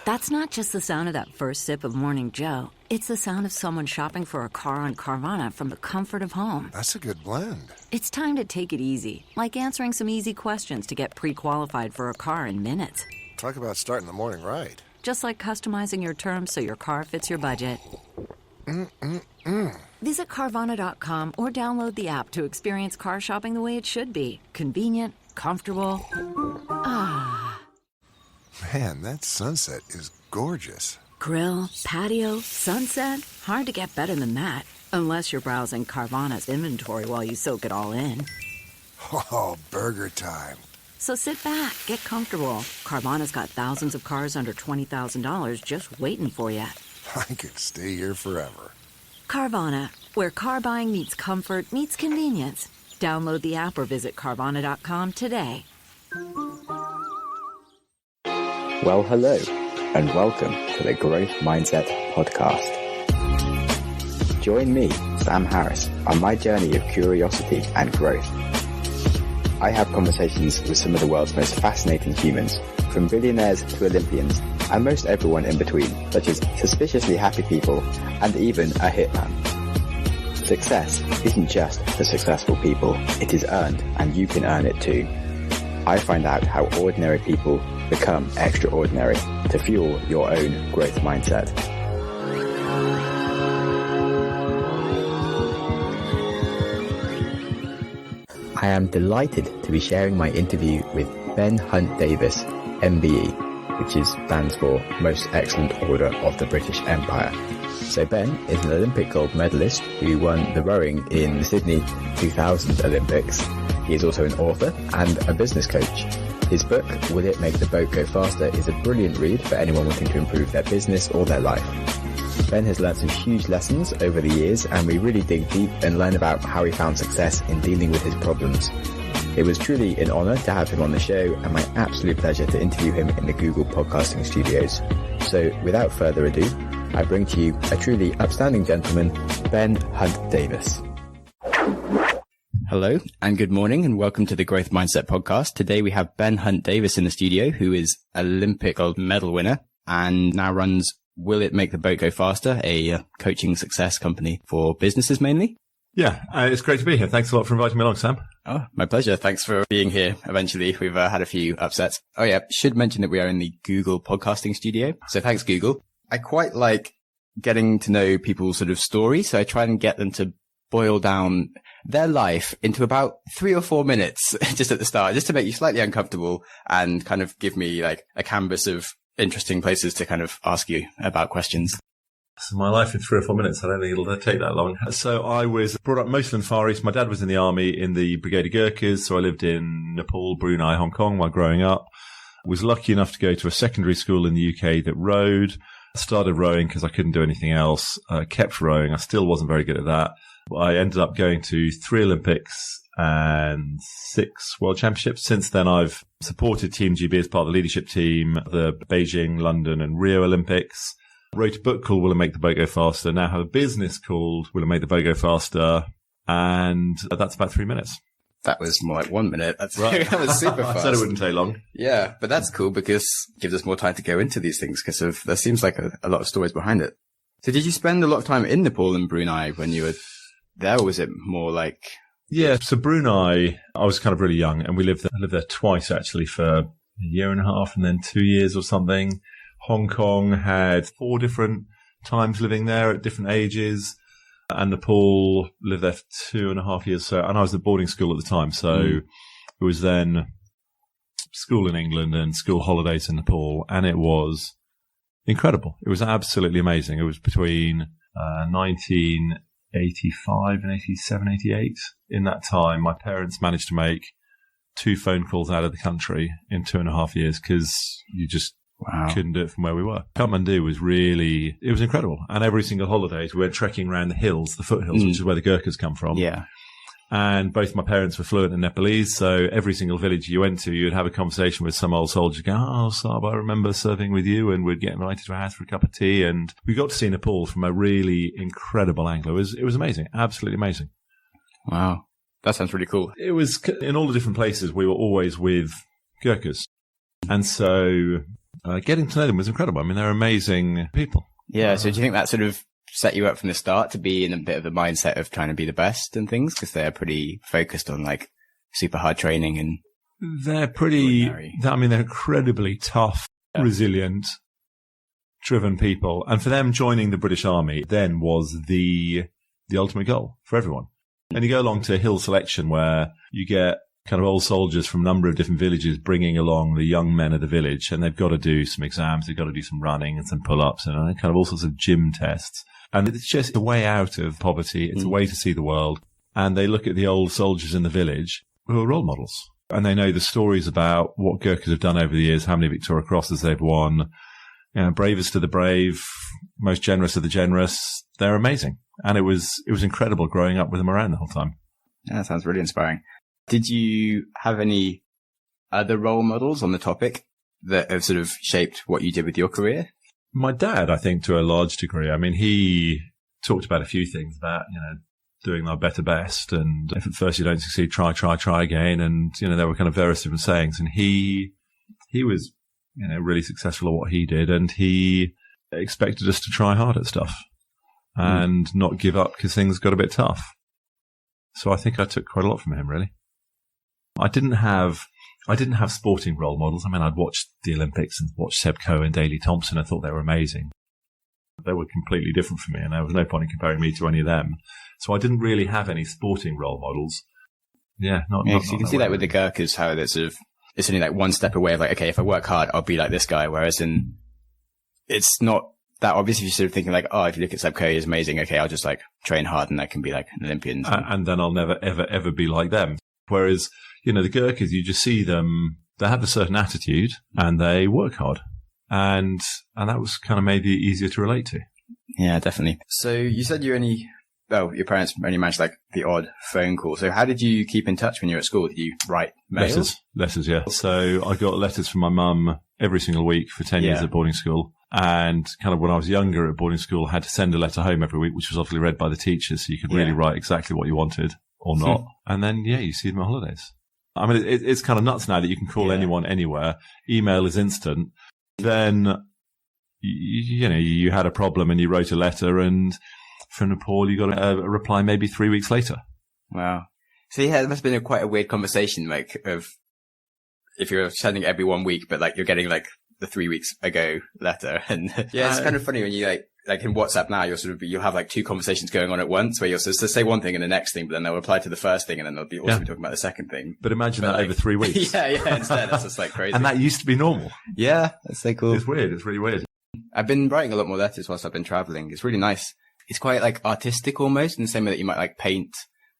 That's not just the sound of that first sip of Morning Joe. It's the sound of someone shopping for a car on Carvana from the comfort of home. That's a good blend. It's time to take it easy, like answering some easy questions to get pre-qualified for a car in minutes. Talk about starting the morning right. Just like customizing your terms so your car fits your budget. Visit Carvana.com or download the app to experience car shopping the way it should be. Convenient, comfortable. Ah. Man, that sunset is gorgeous. Grill, patio, sunset. Hard to get better than that. Unless you're browsing Carvana's inventory while you soak it all in. Oh, burger time. So sit back, get comfortable. Carvana's got thousands of cars under $20,000 just waiting for you. I could stay here forever. Carvana, where car buying meets comfort, meets convenience. Download the app or visit Carvana.com today. Well, hello, and welcome to the Growth Mindset Podcast. Join me, Sam Harris, on my journey of curiosity and growth. I have conversations with some of the world's most fascinating humans, from billionaires to Olympians, and most everyone in between, such as suspiciously happy people and even a hitman. Success isn't just for successful people, it is earned, and you can earn it too. I find out how ordinary people become extraordinary to fuel your own growth mindset. I am delighted to be sharing my interview with Ben Hunt Davis, MBE, which stands for Most Excellent Order of the British Empire. So Ben is an Olympic gold medalist who won the rowing in the Sydney 2000 Olympics. He is also an author and a business coach. His book, Will It Make the Boat Go Faster, is a brilliant read for anyone wanting to improve their business or their life. Ben has learned some huge lessons over the years, and we really dig deep and learn about how he found success in dealing with his problems. It was truly an honour to have him on the show, and my absolute pleasure to interview him in the Google podcasting studios. So without further ado, I bring to you a truly upstanding gentleman, Ben Hunt Davis. Hello and good morning and welcome to the Growth Mindset Podcast. Today we have Ben Hunt Davis in the studio, who is Olympic gold medal winner and now runs Will It Make the Boat Go Faster, a coaching success company for businesses mainly. Yeah, it's great to be here. Thanks a lot for inviting me along, Sam. Oh, my pleasure. Thanks for being here. Eventually, we've had a few upsets. Oh yeah, should mention that we are in the Google podcasting studio. So thanks, Google. I quite like getting to know people's sort of story. So I try and get them to boil down their life into about 3 or 4 minutes just at the start, just to make you slightly uncomfortable and kind of give me like a canvas of interesting places to kind of ask you about questions. So my life in 3 or 4 minutes, I don't think it'll take that long. So I was brought up mostly in the Far East. My dad was in the army in the Brigade of Gurkhas. So I lived in Nepal, Brunei, Hong Kong while growing up. Was lucky enough to go to a secondary school in the UK that rowed. Started rowing because I couldn't do anything else. Kept rowing. I still wasn't very good at that. I ended up going to 3 Olympics and 6 World Championships. Since then, I've supported Team GB as part of the leadership team, the Beijing, London and Rio Olympics. Wrote a book called Will It Make the Boat Go Faster. Now have a business called Will It Make the Boat Go Faster. And that's about 3 minutes. That was more like 1 minute. That's right. That was super fast. I said it wouldn't take long. Yeah, but that's cool because it gives us more time to go into these things because there seems like a lot of stories behind it. So did you spend a lot of time in Nepal and Brunei when you were there, or was it more like... Yeah, so Brunei, I was kind of really young, and I lived there twice actually for a year and a half and then 2 years or something. Hong Kong had 4 different times living there at different ages, and Nepal lived there for 2.5 years. So, and I was at boarding school at the time, so it was then school in England and school holidays in Nepal, and it was incredible. It was absolutely amazing. It was between 1985 and 87, 88. In that time, my parents managed to make 2 phone calls out of the country in 2.5 years because you just couldn't do it from where we were. Kathmandu was it was incredible. And every single holiday, we went trekking around the hills, the foothills, which is where the Gurkhas come from. Yeah. And both my parents were fluent in Nepalese, so every single village you went to, you'd have a conversation with some old soldier going, "Oh, Saab, I remember serving with you," and we'd get invited to a house for a cup of tea. And we got to see Nepal from a really incredible angle. It was amazing, absolutely amazing. Wow. That sounds really cool. It was in all the different places. We were always with Gurkhas. And so getting to know them was incredible. I mean, they're amazing people. Yeah. So do you think that sort of set you up from the start to be in a bit of a mindset of trying to be the best and things? Because they're pretty focused on like super hard training and they're they're incredibly tough, resilient, driven people. And for them, joining the British Army then was the ultimate goal for everyone. And you go along to Hill Selection where you get kind of old soldiers from a number of different villages bringing along the young men of the village, and they've got to do some exams, they've got to do some running and some pull-ups and kind of all sorts of gym tests. And it's just a way out of poverty. It's a way to see the world. And they look at the old soldiers in the village who are role models. And they know the stories about what Gurkhas have done over the years, how many Victoria Crosses they've won, bravest of the brave, most generous of the generous. They're amazing. And it was incredible growing up with them around the whole time. Yeah, that sounds really inspiring. Did you have any other role models on the topic that have sort of shaped what you did with your career? My dad, I think, to a large degree. I mean, he talked about a few things about, doing our better best. And if at first you don't succeed, try again. And, there were kind of various different sayings. And he was, really successful at what he did. And he expected us to try hard at stuff and not give up because things got a bit tough. So I think I took quite a lot from him, really. I didn't have sporting role models. I mean, I'd watched the Olympics and watched Seb Coe and Daley Thompson. I thought they were amazing. They were completely different from me, and there was no point in comparing me to any of them. So I didn't really have any sporting role models. Yeah, not you can see that with the Gurkhas, how it's sort of, it's only like one step away of like, okay, if I work hard, I'll be like this guy. Whereas it's not that obvious. If you're sort of thinking like, oh, if you look at Seb Coe, he's amazing. Okay, I'll just like train hard and I can be like an Olympian. And then I'll never, ever, ever be like them. Whereas, the Gurkhas, you just see them, they have a certain attitude and they work hard. And that was kind of maybe easier to relate to. Yeah, definitely. So you said your parents only managed like the odd phone call. So how did you keep in touch when you were at school? Did you write mails? Letters, yeah. So I got letters from my mum every single week for 10 years at boarding school. And kind of when I was younger at boarding school, I had to send a letter home every week, which was obviously read by the teachers. So you could really write exactly what you wanted or not. And then, you see them at holidays. I mean, it's kind of nuts now that you can call anyone anywhere. Email is instant. Then, you had a problem and you wrote a letter, and from Nepal, you got a reply maybe 3 weeks later. Wow. So yeah, it must have been quite a weird conversation, like, of if you're sending it every 1 week, but like you're getting like the 3 weeks ago letter. And yeah, it's kind of funny when you like in WhatsApp now, you'll have like two conversations going on at once where you're supposed to say one thing and the next thing, but then they'll reply to the first thing and then they'll be also be talking about the second thing. But imagine that over 3 weeks. yeah, instead it's just like crazy. And that used to be normal. Yeah, that's so cool. It's weird. It's really weird. I've been writing a lot more letters whilst I've been traveling. It's really nice. It's quite like artistic almost, in the same way that you might like paint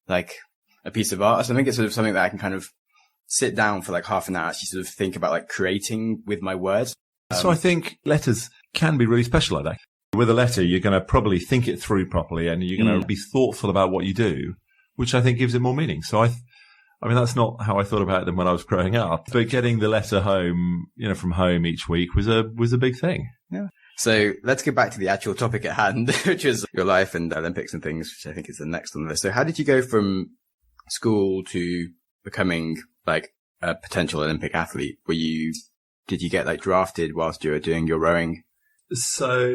like a piece of art. So I think it's sort of something that I can kind of sit down for like half an hour, actually sort of think about like creating with my words. So I think letters can be really special like that. With a letter, you're going to probably think it through properly and you're going to be thoughtful about what you do, which I think gives it more meaning. So I mean, that's not how I thought about them when I was growing up, but getting the letter home, from home each week was a big thing. Yeah. So let's get back to the actual topic at hand, which is your life and Olympics and things, which I think is the next on the list. So how did you go from school to becoming like a potential Olympic athlete? Did you get like drafted whilst you were doing your rowing? So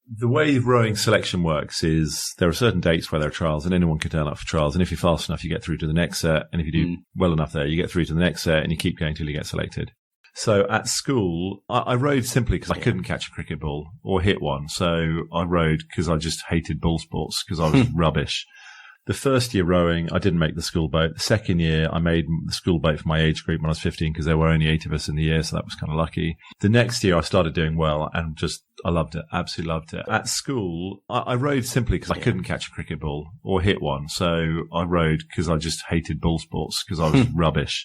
the way rowing selection works is there are certain dates where there are trials and anyone can turn up for trials. And if you're fast enough, you get through to the next set. And if you do well enough there, you get through to the next set and you keep going till you get selected. So at school, I rowed simply because I couldn't catch a cricket ball or hit one. So I rowed because I just hated ball sports because I was rubbish. The first year rowing, I didn't make the school boat. The second year, I made the school boat for my age group when I was 15 because there were only 8 of us in the year, so that was kind of lucky. The next year, I started doing well and I loved it, absolutely loved it. At school, I rowed simply because I couldn't catch a cricket ball or hit one. So I rowed because I just hated ball sports because I was rubbish.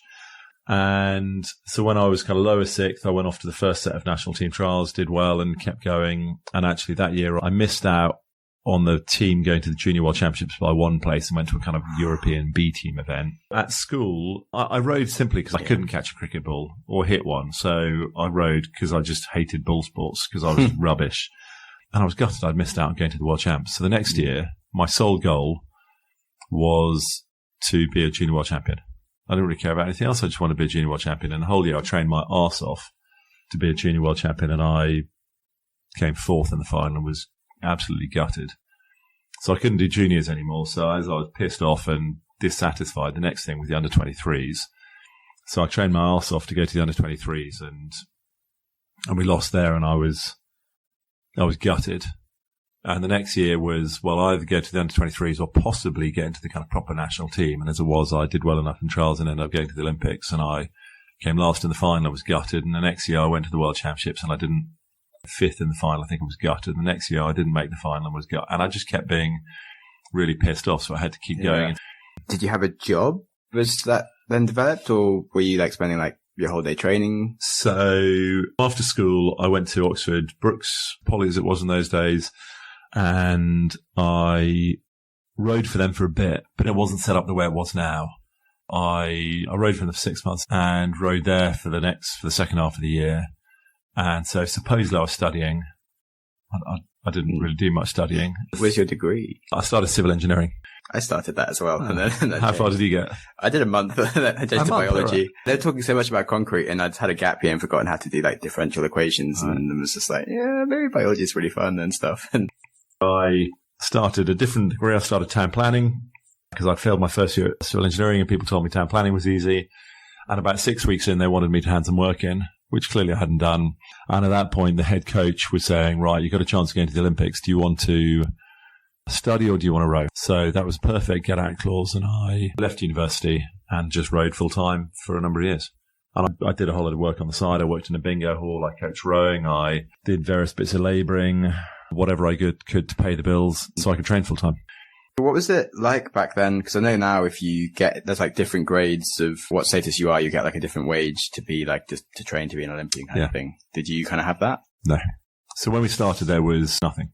And so when I was kind of lower sixth, I went off to the first set of national team trials, did well and kept going. And actually that year, I missed out on the team going to the Junior World Championships by one place and went to a kind of European B team event. At school, I rowed simply because I couldn't catch a cricket ball or hit one. So I rowed because I just hated ball sports because I was rubbish. And I was gutted I'd missed out on going to the World Champs. So the next year, my sole goal was to be a Junior World Champion. I didn't really care about anything else. I just wanted to be a Junior World Champion. And the whole year I trained my arse off to be a junior world champion, and I came fourth in the final and was absolutely gutted. So I couldn't do juniors anymore. So as I was pissed off and dissatisfied, the next thing was the under-23s. So I trained my arse off to go to the under-23s, and we lost there, and I was gutted. And the next year was, well, either go to the under-23s or possibly get into the kind of proper national team. And as it was, I did well enough in trials and ended up going to the Olympics, and I came last in the final. I was gutted. And the next year I went to the World Championships and I didn't fifth in the final. I think I was gutted. The next year I didn't make the final and was gutted. And I just kept being really pissed off. So I had to keep going. Did you have a job? Was that then developed, or were you like spending like your whole day training? So after school, I went to Oxford Brookes Poly, as it was in those days. And I rode for them for a bit, but it wasn't set up the way it was now. I rode for them for 6 months and rode there for the second half of the year. And so supposedly I was studying. I didn't really do much studying. Where's your degree? I started civil engineering. I started that as well. And then how far did you get? I did a month. I changed to biology. Right. They're talking so much about concrete, and I'd had a gap year and forgotten how to do like differential equations. Right. And it was just like, yeah, maybe biology is really fun and stuff. And I started a different degree. I started town planning because I failed my first year at civil engineering, and people told me town planning was easy. And about 6 weeks in, they wanted me to hand some work in, which clearly I hadn't done. And at that point, the head coach was saying, right, you've got a chance of going to the Olympics. Do you want to study or do you want to row? So that was a perfect get-out clause. And I left university and just rowed full-time for a number of years. And I did a whole lot of work on the side. I worked in a bingo hall. I coached rowing. I did various bits of labouring, whatever I could to pay the bills so I could train full-time. What was it like back then? Because I know now if you there's like different grades of what status you are, you get like a different wage to be like just to train to be an Olympian kind of thing. Did you kind of have that? No. So when we started, there was nothing.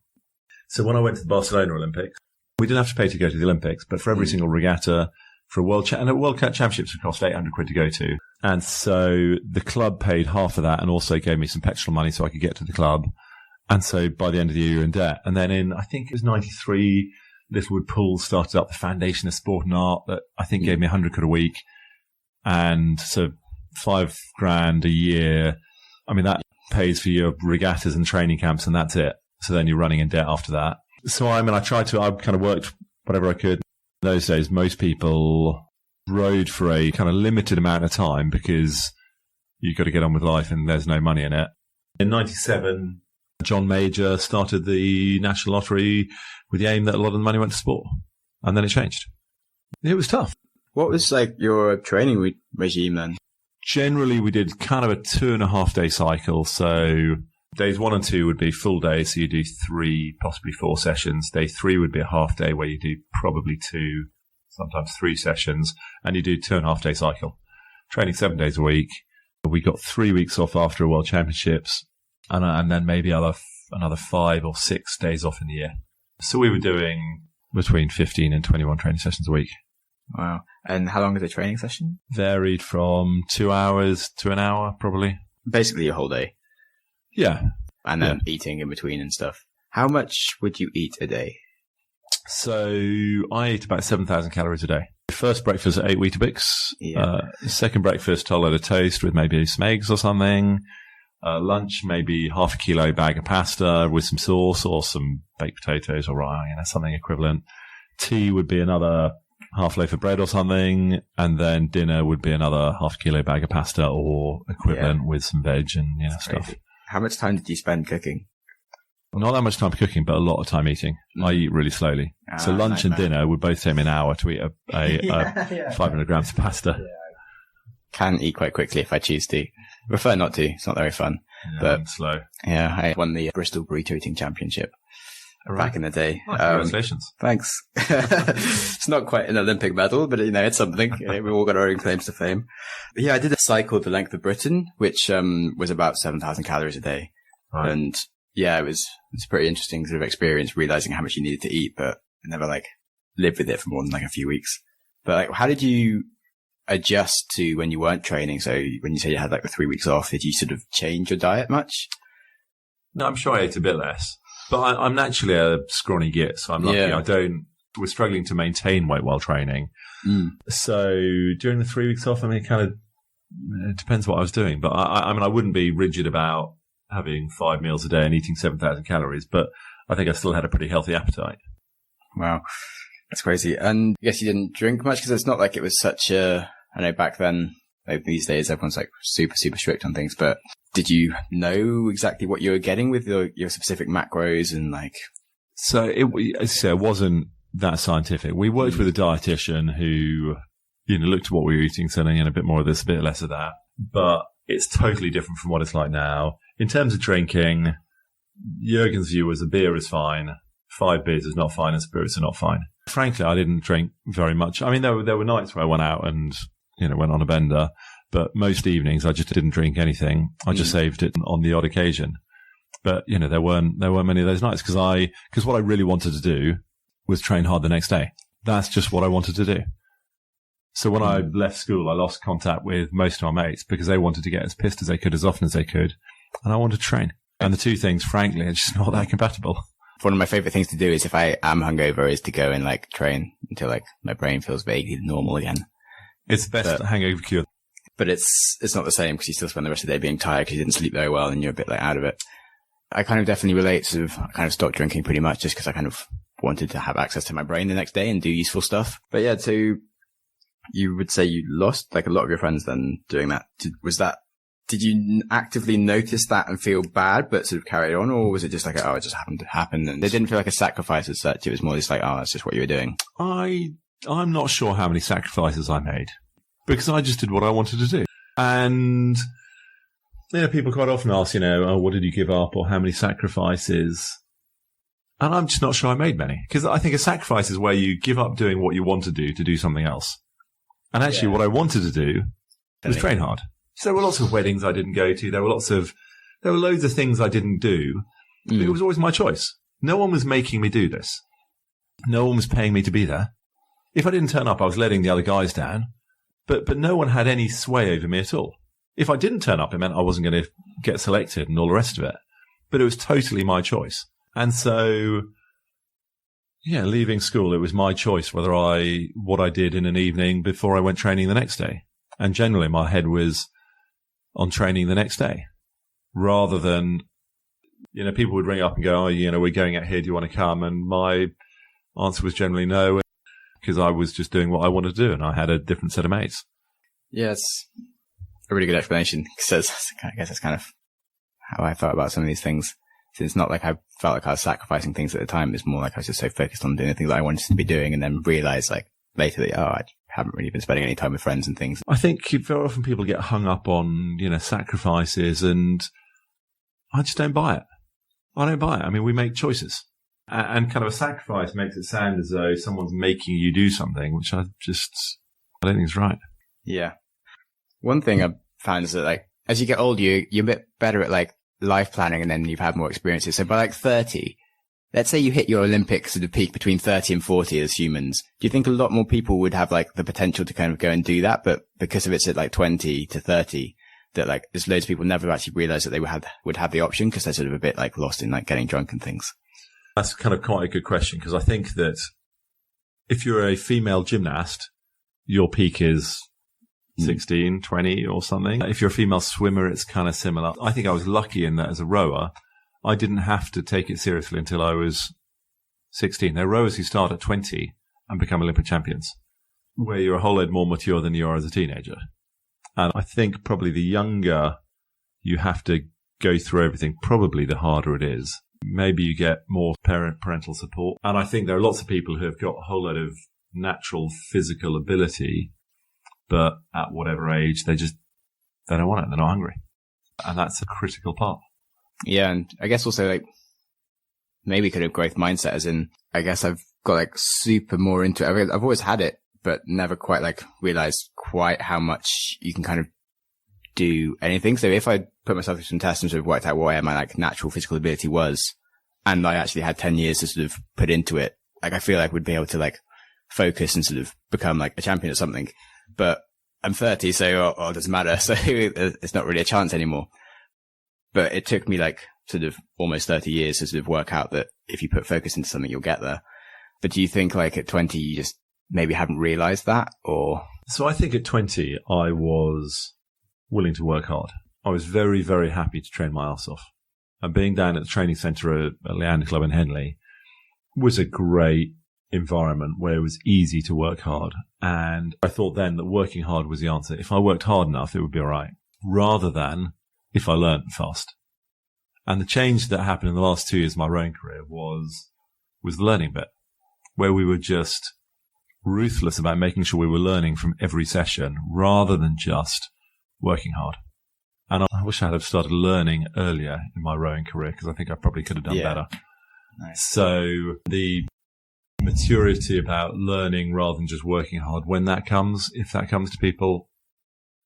So when I went to the Barcelona Olympics, we didn't have to pay to go to the Olympics, but for every single regatta, for a World Championships would cost £800 to go to. And so the club paid half of that and also gave me some petrol money so I could get to the club. And so by the end of the year, you're in debt. And then in, I think it was 93, Littlewood Pool started up the Foundation of Sport and Art that I think gave me £100 a week. And so £5,000 a year. I mean, that pays for your regattas and training camps, and that's it. So then you're running in debt after that. So I kind of worked whatever I could. In those days, most people rode for a kind of limited amount of time because you've got to get on with life and there's no money in it. In 97, John Major started the National Lottery with the aim that a lot of the money went to sport. And then it changed. It was tough. What was like your training regime then? Generally, we did kind of a 2.5 day cycle. So days 1 and 2 would be full days. So you do 3, possibly 4 sessions. Day 3 would be a half day where you do probably 2, sometimes 3 sessions. And you do 2.5 day cycle. Training 7 days a week. We got 3 weeks off after a World Championships. And then maybe another 5 or 6 days off in the year. So we were doing between 15 and 21 training sessions a week. Wow. And how long is a training session? Varied from 2 hours to an hour, probably. Basically your whole day. Yeah. And then eating in between and stuff. How much would you eat a day? So I ate about 7,000 calories a day. First breakfast, 8 Weetabix. Yeah. Second breakfast, a load of toast with maybe some eggs or something. Lunch, maybe half a kilo bag of pasta with some sauce or some baked potatoes or something equivalent. Tea would be another half loaf of bread or something. And then dinner would be another half kilo bag of pasta or equivalent with some veg and stuff. Crazy. How much time did you spend cooking? Not that much time cooking, but a lot of time eating. I eat really slowly. So lunch and dinner would both take me an hour to eat a 500 grams of pasta. Yeah. Can eat quite quickly if I choose to. Prefer not to. It's not very fun. Yeah, but I'm slow. Yeah, I won the Bristol Burrito Eating Championship back in the day. Oh, congratulations. Thanks. It's not quite an Olympic medal, but it's something. We've all got our own claims to fame. But yeah, I did a cycle the length of Britain, which was about 7,000 calories a day. Right. And yeah, it's a pretty interesting sort of experience, realizing how much you needed to eat, but I never lived with it for more than a few weeks. But how did you adjust to when you weren't training? So when you say you had the 3 weeks off, did you sort of change your diet much? No, I'm sure I ate a bit less, but I'm naturally a scrawny git, so I'm lucky. Yeah. We're struggling to maintain weight while training. So during the 3 weeks off, kind of It depends what I was doing. But I mean, I wouldn't be rigid about having 5 meals a day and eating 7,000 calories, but I think I still had a pretty healthy appetite. Wow. That's crazy. And I guess you didn't drink much because it's not like it was such a, I know back then, like these days, everyone's like super, super strict on things, but did you know exactly what you were getting with your specific macros and like? So it wasn't that scientific. We worked with a dietitian who, looked at what we were eating, saying a bit more of this, a bit less of that, but it's totally different from what it's like now. In terms of drinking, Jürgen's view was a beer is fine, 5 beers is not fine, and spirits are not fine. Frankly, I didn't drink very much. I mean, there were nights where I went out and, went on a bender, but most evenings I just didn't drink anything. I just saved it on the odd occasion. But, there weren't many of those nights because what I really wanted to do was train hard the next day. That's just what I wanted to do. So when I left school, I lost contact with most of my mates because they wanted to get as pissed as they could, as often as they could. And I wanted to train. And the two things, frankly, are just not that compatible. One of my favorite things to do is if I am hungover is to go and like train until like my brain feels vaguely normal again. It's the best hangover cure. But it's not the same because you still spend the rest of the day being tired because you didn't sleep very well and you're a bit like out of it. I kind of definitely relate. I kind of stopped drinking pretty much just because I kind of wanted to have access to my brain the next day and do useful stuff. But yeah, so you would say you lost like a lot of your friends then doing that. Did you actively notice that and feel bad, but sort of carry on? Or was it just like, it just happened to happen? And they didn't feel like a sacrifice as such. It was more just like, that's just what you were doing. I'm not sure how many sacrifices I made because I just did what I wanted to do. And, people quite often ask, what did you give up or how many sacrifices? And I'm just not sure I made many because I think a sacrifice is where you give up doing what you want to do something else. And actually what I wanted to do was train hard. So there were lots of weddings I didn't go to. There were loads of things I didn't do. But it was always my choice. No one was making me do this. No one was paying me to be there. If I didn't turn up, I was letting the other guys down. But no one had any sway over me at all. If I didn't turn up, it meant I wasn't going to get selected and all the rest of it. But it was totally my choice. And so, leaving school, it was my choice what I did in an evening before I went training the next day. And generally my head was on training the next day rather than, people would ring up and go, we're going out here. Do you want to come? And my answer was generally no, because I was just doing what I wanted to do. And I had a different set of mates. Yes. A really good explanation because I guess that's kind of how I thought about some of these things. So it's not like I felt like I was sacrificing things at the time. It's more like I was just so focused on doing the things that I wanted to be doing and then realized like later that, I haven't really been spending any time with friends and things. I think very often people get hung up on, sacrifices and I just don't buy it. I don't buy it. I mean, we make choices and kind of a sacrifice makes it sound as though someone's making you do something, which I don't think is right. Yeah. One thing I've found is that like, as you get older, you're a bit better at like life planning and then you've had more experiences. So by like 30, let's say you hit your Olympic sort of peak between 30 and 40 as humans. Do you think a lot more people would have like the potential to kind of go and do that? But because of it's at like 20 to 30, that like there's loads of people never actually realize that they would have the option because they're sort of a bit like lost in like getting drunk and things. That's kind of quite a good question because I think that if you're a female gymnast, your peak is 16, 20 or something. If you're a female swimmer, it's kind of similar. I think I was lucky in that as a rower, I didn't have to take it seriously until I was 16. There are rowers who start at 20 and become Olympic champions, where you're a whole lot more mature than you are as a teenager. And I think probably the younger you have to go through everything, probably the harder it is. Maybe you get more parental support. And I think there are lots of people who have got a whole lot of natural physical ability, but at whatever age, they don't want it. They're not hungry. And that's a critical part. Yeah. And I guess also like maybe kind of growth mindset as in, I guess I've got like super more into it. I've always had it, but never quite like realized quite how much you can kind of do anything. So if I put myself through some tests and sort of worked out what my like natural physical ability was, and I actually had 10 years to sort of put into it, like I feel like I would be able to like focus and sort of become like a champion or something. But I'm 30, so it doesn't matter. So it's not really a chance anymore. But it took me like sort of almost 30 years to sort of work out that if you put focus into something, you'll get there. But do you think like at 20, you just maybe haven't realized that or? So I think at 20, I was willing to work hard. I was very, very happy to train my ass off. And being down at the training centre at Leander Club in Henley was a great environment where it was easy to work hard. And I thought then that working hard was the answer. If I worked hard enough, it would be all right, rather than if I learned fast. And the change that happened in the last 2 years of my rowing career was the learning bit, where we were just ruthless about making sure we were learning from every session rather than just working hard. And I wish I had started learning earlier in my rowing career, because I think I probably could have done better. Nice. So the maturity about learning rather than just working hard, when that comes, if that comes to people.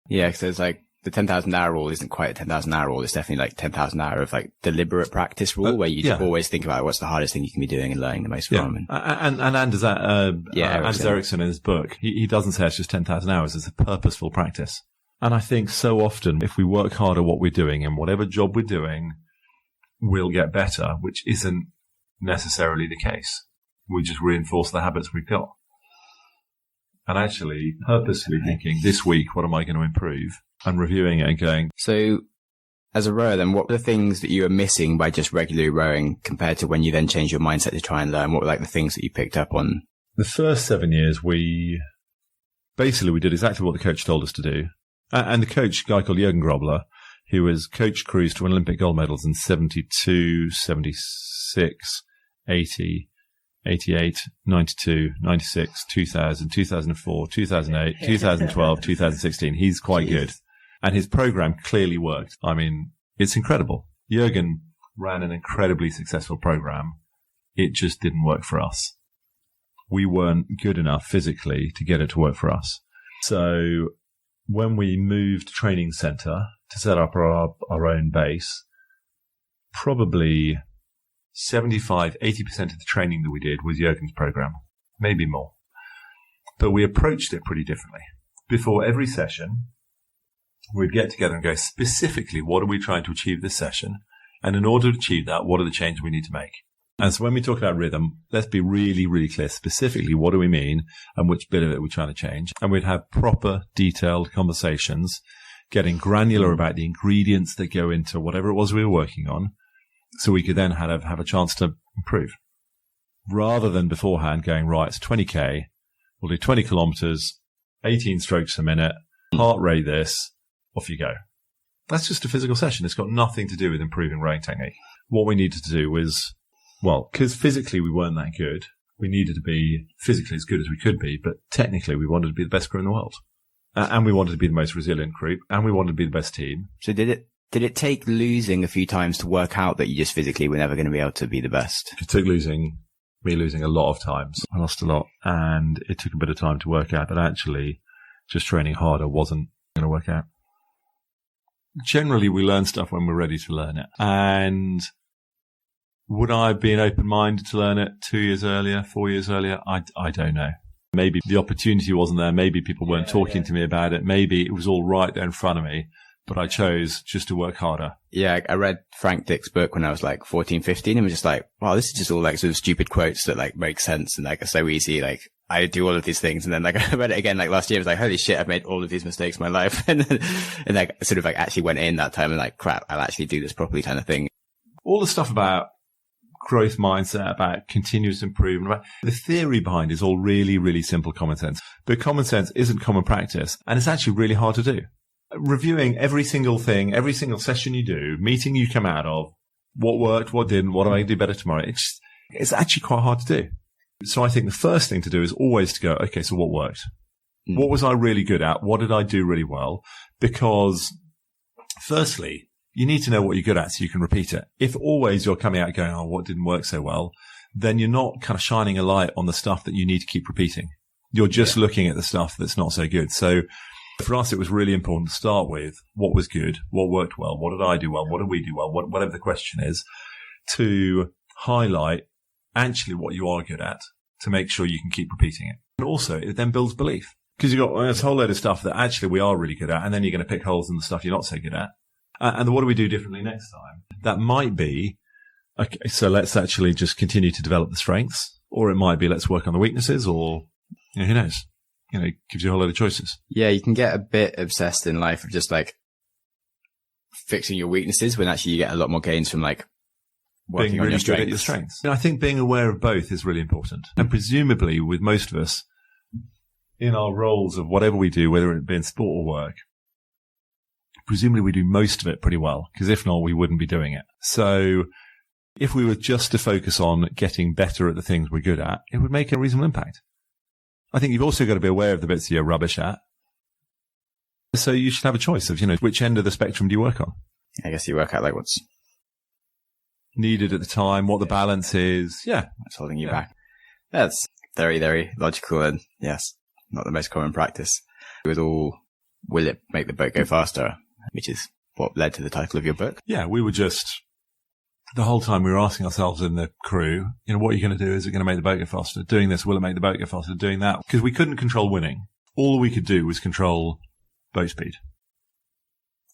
Yeah, because it's like the 10,000 hour rule isn't quite a 10,000 hour rule. It's definitely like 10,000 hour of like deliberate practice rule, where you always think about what's the hardest thing you can be doing and learning the most from. And Anders Ericsson in his book, he doesn't say it's just 10,000 hours. It's a purposeful practice. And I think so often if we work hard at what we're doing and whatever job we're doing, we'll get better, which isn't necessarily the case. We just reinforce the habits we've got. And actually, purposefully thinking, this week, what am I going to improve? And reviewing it and going. So, as a rower then, what were the things that you were missing by just regularly rowing compared to when you then changed your mindset to try and learn? What were like the things that you picked up on? The first 7 years, we did exactly what the coach told us to do. And the coach, a guy called Jürgen Grobler, who has coached crews to win Olympic gold medals in 72, 76, 80, 88, 92, 96, 2000, 2004, 2008, 2012, 2016. He's quite good. And his program clearly worked. I mean, it's incredible. Jürgen ran an incredibly successful program. It just didn't work for us. We weren't good enough physically to get it to work for us. So when we moved training centre to set up our own base, probably 75, 80% of the training that we did was Jürgen's program, maybe more. But we approached it pretty differently. Before every session, we'd get together and go, specifically, what are we trying to achieve this session? And in order to achieve that, what are the changes we need to make? And so when we talk about rhythm, let's be really, really clear. Specifically, what do we mean and which bit of it we're trying to change? And we'd have proper, detailed conversations, getting granular about the ingredients that go into whatever it was we were working on, so we could then have a chance to improve. Rather than beforehand going, right, it's 20K, we'll do 20 kilometers, 18 strokes a minute, heart rate this, off you go. That's just a physical session. It's got nothing to do with improving rowing technique. What we needed to do was, well, because physically we weren't that good, we needed to be physically as good as we could be, but technically we wanted to be the best crew in the world. And we wanted to be the most resilient crew, and we wanted to be the best team. So did it take losing a few times to work out that you just physically were never going to be able to be the best? It took me losing a lot of times. I lost a lot, and it took a bit of time to work out that actually just training harder wasn't going to work out. Generally, we learn stuff when we're ready to learn it. And would I have been open-minded to learn it 2 years earlier, 4 years earlier? I don't know. Maybe the opportunity wasn't there. Maybe people weren't talking to me about it. Maybe it was all right there in front of me, but I chose just to work harder. Yeah, I read Frank Dick's book when I was like 14, 15 and was just like, wow, this is just all like sort of stupid quotes that like make sense and like are so easy. Like I do all of these things. And then like I read it again like last year. I was like, holy shit, I've made all of these mistakes in my life. And like sort of like actually went in that time and like, crap, I'll actually do this properly kind of thing. All the stuff about growth mindset, about continuous improvement, about the theory behind it is all really, really simple common sense. But common sense isn't common practice, and it's actually really hard to do. Reviewing every single thing, every single session you do, meeting you come out of, what worked, what didn't, what am I going to do better tomorrow? It's actually quite hard to do. So I think the first thing to do is always to go, okay, so what worked? What was I really good at? What did I do really well? Because firstly, you need to know what you're good at so you can repeat it. If always you're coming out going, oh, what didn't work so well, then you're not kind of shining a light on the stuff that you need to keep repeating. You're just looking at the stuff that's not so good. So for us, it was really important to start with what was good, what worked well, what did I do well, what did we do well, whatever the question is, to highlight actually what you are good at to make sure you can keep repeating it. And also, it then builds belief. Because you've got this whole load of stuff that actually we are really good at, and then you're going to pick holes in the stuff you're not so good at. And what do we do differently next time? That might be, okay, so let's actually just continue to develop the strengths, or it might be let's work on the weaknesses, or, who knows? It gives you a whole load of choices. Yeah, you can get a bit obsessed in life of just like fixing your weaknesses when actually you get a lot more gains from like working being on really your good at your strengths. I think being aware of both is really important. And presumably with most of us in our roles of whatever we do, whether it be in sport or work, presumably we do most of it pretty well, because if not, we wouldn't be doing it. So if we were just to focus on getting better at the things we're good at, it would make a reasonable impact. I think you've also got to be aware of the bits you're rubbish at. So you should have a choice of, which end of the spectrum do you work on? I guess you work out like what's needed at the time, what the balance is. Yeah. What's holding you back. That's very, very logical and yes, not the most common practice. It was all, will it make the boat go faster? Which is what led to the title of your book. Yeah, we were just, the whole time we were asking ourselves in the crew, what are you going to do? Is it going to make the boat go faster? Doing this, will it make the boat go faster? Doing that. Because we couldn't control winning. All we could do was control boat speed.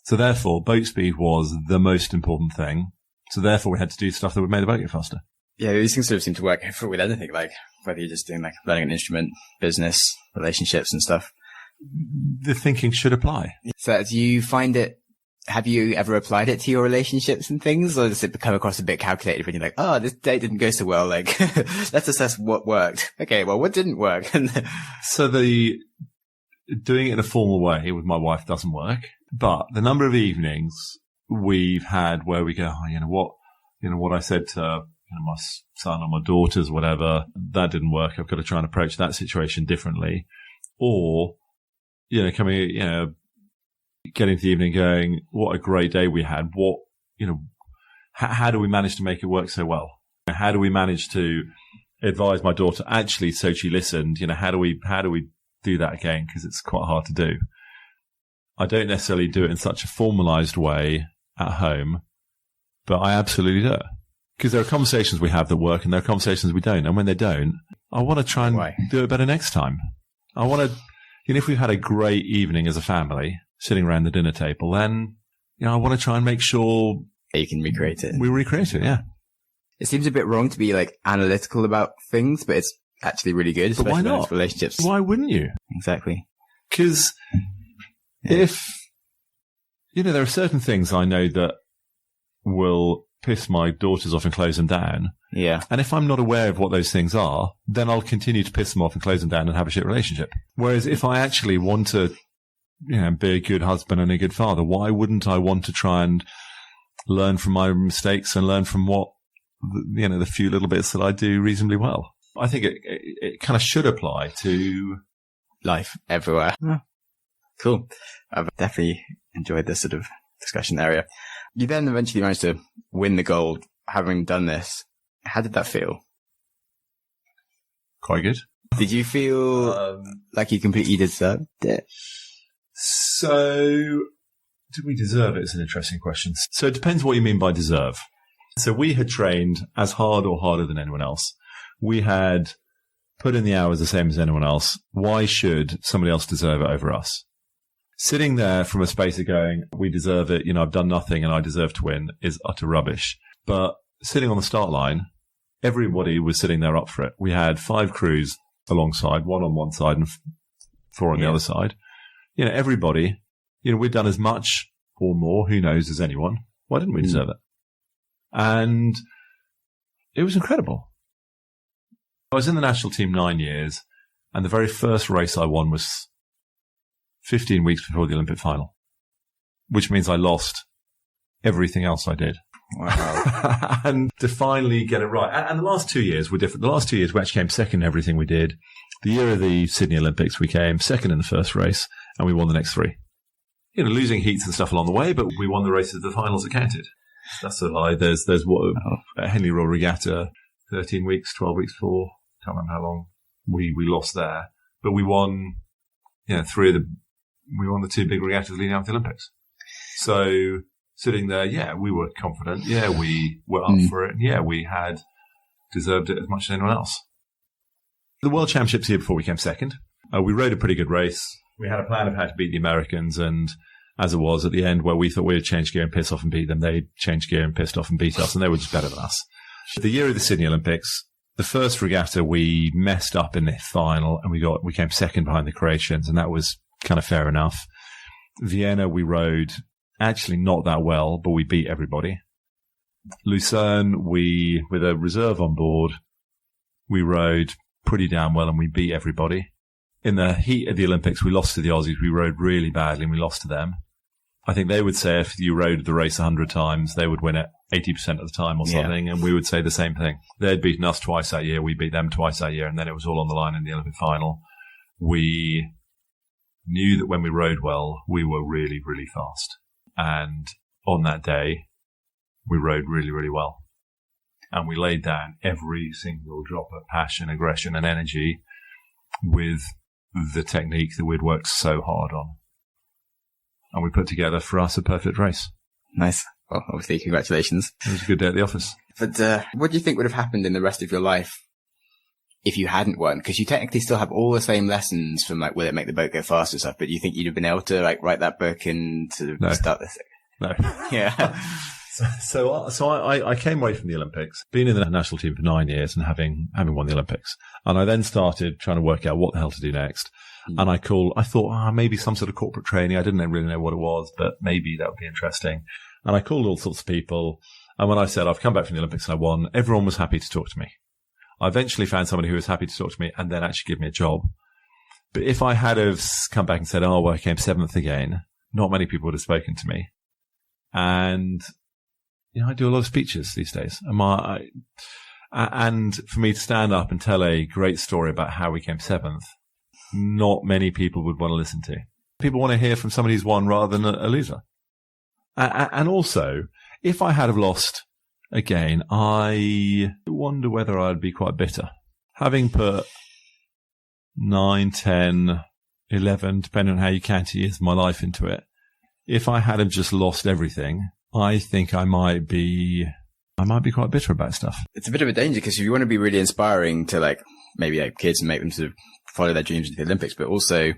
So therefore, boat speed was the most important thing. So therefore, we had to do stuff that would make the boat go faster. Yeah, these things sort of seem to work with anything, like whether you're just doing like learning an instrument, business, relationships and stuff. The thinking should apply. So do you find it, have you ever applied it to your relationships and things, or does it come across a bit calculated when you're like, oh, this date didn't go so well, like, let's assess what worked. Okay, well, what didn't work? So doing it in a formal way with my wife doesn't work, but the number of evenings we've had where we go, oh, what I said to my son or my daughters, whatever, that didn't work. I've got to try and approach that situation differently. Or, getting to the evening going, what a great day we had. How do we manage to make it work so well? How do we manage to advise my daughter actually so she listened? How do we do that again? Because it's quite hard to do. I don't necessarily do it in such a formalized way at home, but I absolutely do it. Because there are conversations we have that work and there are conversations we don't. And when they don't, I want to try and do it better next time. I want to, if we've had a great evening as a family sitting around the dinner table, then, I want to try and make sure you can recreate it. We recreate it, yeah. It seems a bit wrong to be like analytical about things, but it's actually really good. But why not? Relationships. Why wouldn't you? Exactly. Because if, there are certain things I know that will piss my daughters off and close them down. Yeah. And if I'm not aware of what those things are, then I'll continue to piss them off and close them down and have a shit relationship. Whereas if I actually want to, be a good husband and a good father, why wouldn't I want to try and learn from my mistakes and learn from what, the few little bits that I do reasonably well? I think it kind of should apply to life everywhere. Yeah. Cool. I've definitely enjoyed this sort of discussion area. You then eventually managed to win the gold having done this. How did that feel? Quite good. Did you feel like you completely deserved it? So, did we deserve it? It's an interesting question. So it depends what you mean by deserve. So we had trained as hard or harder than anyone else. We had put in the hours the same as anyone else. Why should somebody else deserve it over us? Sitting there from a space of going, we deserve it, I've done nothing and I deserve to win, is utter rubbish. But sitting on the start line, everybody was sitting there up for it. We had 5 crews alongside, 1 on one side and 4 on the other side. Everybody, we'd done as much or more, who knows, as anyone. Why didn't we deserve it? And it was incredible. I was in the national team 9 years, and the very first race I won was 15 weeks before the Olympic final, which means I lost everything else I did. Wow. And to finally get it right. And the last 2 years were different. The last 2 years we actually came second in everything we did. The year of the Sydney Olympics, we came second in the first race, and we won the next 3. Losing heats and stuff along the way, but we won the races, the finals that counted. That's a lie. There's what a Henley Royal Regatta, 13 weeks, 12 weeks before. Can't remember how long we lost there, but we won. We won the 2 big regattas leading up to the Olympics. So sitting there, we were confident. We were up for it. We had deserved it as much as anyone else. The World Championships the year before we came second. We rode a pretty good race. We had a plan of how to beat the Americans, and as it was at the end where we thought we would change gear and piss off and beat them, they changed gear and pissed off and beat us, and they were just better than us. The year of the Sydney Olympics, the first regatta we messed up in the final, and we came second behind the Croatians, and that was kind of fair enough. Vienna, we rode actually not that well, but we beat everybody. Lucerne, with a reserve on board, we rowed pretty damn well and we beat everybody. In the heat of the Olympics, we lost to the Aussies. We rowed really badly and we lost to them. I think they would say if you rowed the race 100 times, they would win it 80% of the time or something, and we would say the same thing. They'd beaten us twice that year, we beat them twice that year, and then it was all on the line in the Olympic final. We knew that when we rowed well, we were really, really fast. And on that day, we rowed really, really well. And we laid down every single drop of passion, aggression, and energy with the technique that we'd worked so hard on. And we put together for us a perfect race. Nice. Well, obviously, congratulations. It was a good day at the office. But what do you think would have happened in the rest of your life if you hadn't won? Because you technically still have all the same lessons from, like, will it make the boat go faster and stuff, but do you think you'd have been able to, like, write that book and to start this? No. Yeah. So I came away from the Olympics, been in the national team for 9 years and having won the Olympics. And I then started trying to work out what the hell to do next. And I thought, maybe some sort of corporate training. I didn't really know what it was, but maybe that would be interesting. And I called all sorts of people. And when I said I've come back from the Olympics and I won, everyone was happy to talk to me. I eventually found somebody who was happy to talk to me and then actually give me a job. But if I had have come back and said, I came 7th again, not many people would have spoken to me. And I do a lot of speeches these days. And for me to stand up and tell a great story about how we came 7th, not many people would want to listen to. People want to hear from somebody who's won rather than a loser. And also, if I had have lost again, I wonder whether I'd be quite bitter. Having put 9, 10, 11, depending on how you count years of my life into it, if I had have just lost everything, I think I might be quite bitter about stuff. It's a bit of a danger because if you want to be really inspiring to, like, maybe like kids and make them sort of follow their dreams into the Olympics, but also